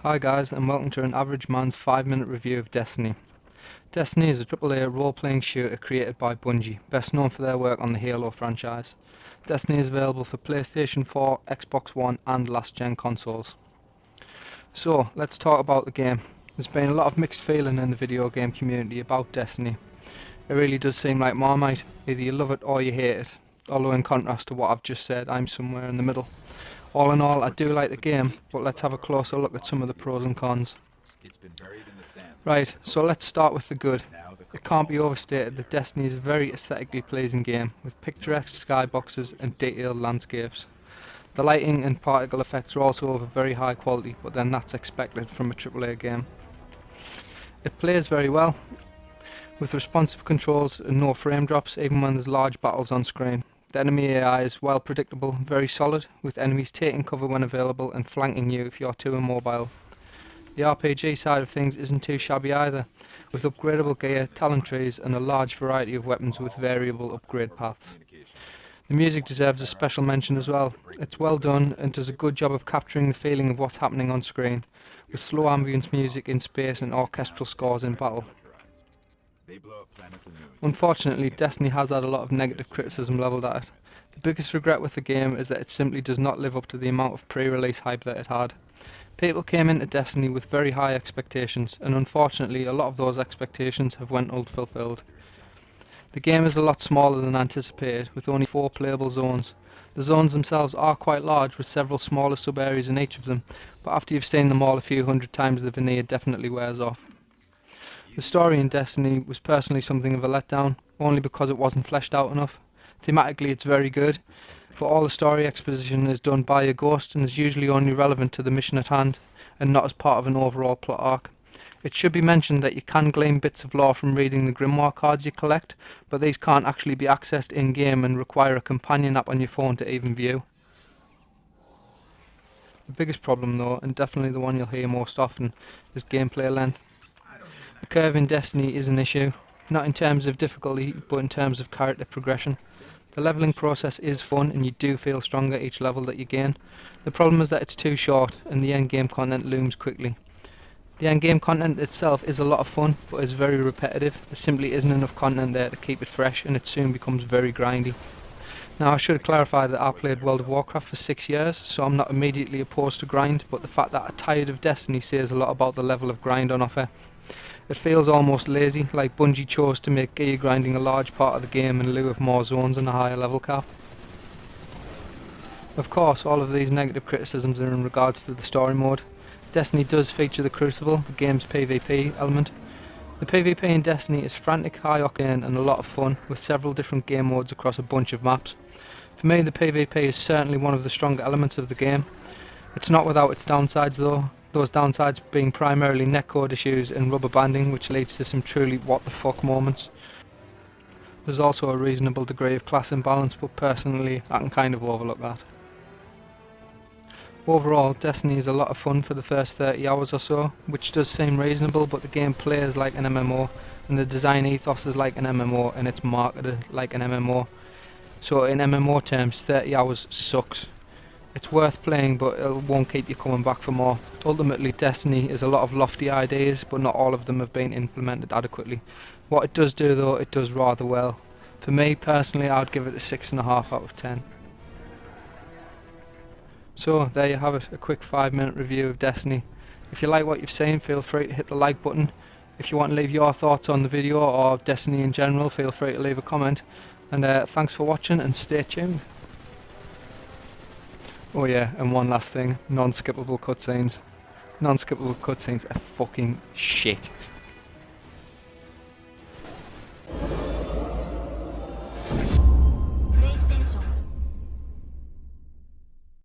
Hi guys, and welcome to an average man's 5-minute review of Destiny. Destiny is a AAA role-playing shooter created by Bungie, best known for their work on the Halo franchise. Destiny is available for PlayStation 4, Xbox One and last-gen consoles. So, let's talk about the game. There's been a lot of mixed feeling in the video game community about Destiny. It really does seem like Marmite, either you love it or you hate it, although in contrast to what I've just said, I'm somewhere in the middle. All in all, I do like the game, but let's have a closer look at some of the pros and cons. Right, so let's start with the good. It can't be overstated that Destiny is a very aesthetically pleasing game, with picturesque skyboxes and detailed landscapes. The lighting and particle effects are also of a very high quality, but then that's expected from a AAA game. It plays very well, with responsive controls and no frame drops even when there's large battles on screen. The enemy AI is well predictable, very solid, with enemies taking cover when available and flanking you if you're too immobile. The RPG side of things isn't too shabby either, with upgradable gear, talent trees and a large variety of weapons with variable upgrade paths. The music deserves a special mention as well. It's well done and does a good job of capturing the feeling of what's happening on screen, with slow ambience music in space and orchestral scores in battle. Unfortunately, Destiny has had a lot of negative criticism levelled at it. The biggest regret with the game is that it simply does not live up to the amount of pre-release hype that it had. People came into Destiny with very high expectations, and unfortunately a lot of those expectations have went unfulfilled. The game is a lot smaller than anticipated, with only 4 playable zones. The zones themselves are quite large, with several smaller sub-areas in each of them, but after you've seen them all a few hundred times, the veneer definitely wears off. The story in Destiny was personally something of a letdown, only because it wasn't fleshed out enough. Thematically it's very good, but all the story exposition is done by a ghost and is usually only relevant to the mission at hand, and not as part of an overall plot arc. It should be mentioned that you can glean bits of lore from reading the grimoire cards you collect, but these can't actually be accessed in-game and require a companion app on your phone to even view. The biggest problem though, and definitely the one you'll hear most often, is gameplay length. The curve in Destiny is an issue, not in terms of difficulty, but in terms of character progression. The levelling process is fun and you do feel stronger each level that you gain. The problem is that it's too short and the endgame content looms quickly. The endgame content itself is a lot of fun, but is very repetitive. There simply isn't enough content there to keep it fresh and it soon becomes very grindy. Now I should clarify that I played World of Warcraft for 6 years, so I'm not immediately opposed to grind, but the fact that I'm tired of Destiny says a lot about the level of grind on offer. It feels almost lazy, like Bungie chose to make gear grinding a large part of the game in lieu of more zones and a higher level cap. Of course, all of these negative criticisms are in regards to the story mode. Destiny does feature the Crucible, the game's PvP element. The PvP in Destiny is frantic, high octane and a lot of fun, with several different game modes across a bunch of maps. For me, the PvP is certainly one of the stronger elements of the game. It's not without its downsides though, those downsides being primarily netcode issues and rubber banding, which leads to some truly what the fuck moments. There's also a reasonable degree of class imbalance, but personally I can kind of overlook that. Overall, Destiny is a lot of fun for the first 30 hours or so, which does seem reasonable, but the game plays like an MMO, and the design ethos is like an MMO, and it's marketed like an MMO. So in MMO terms, 30 hours sucks. It's worth playing, but it won't keep you coming back for more. Ultimately, Destiny is a lot of lofty ideas, but not all of them have been implemented adequately. What it does do though, it does rather well. For me personally, I'd give it a 6.5 out of 10. So there you have it, a quick 5-minute review of Destiny. If you like what you've seen, feel free to hit the like button. If you want to leave your thoughts on the video or Destiny in general, feel free to leave a comment. And thanks for watching and stay tuned. Oh yeah, and one last thing, non-skippable cutscenes. Non-skippable cutscenes are fucking shit.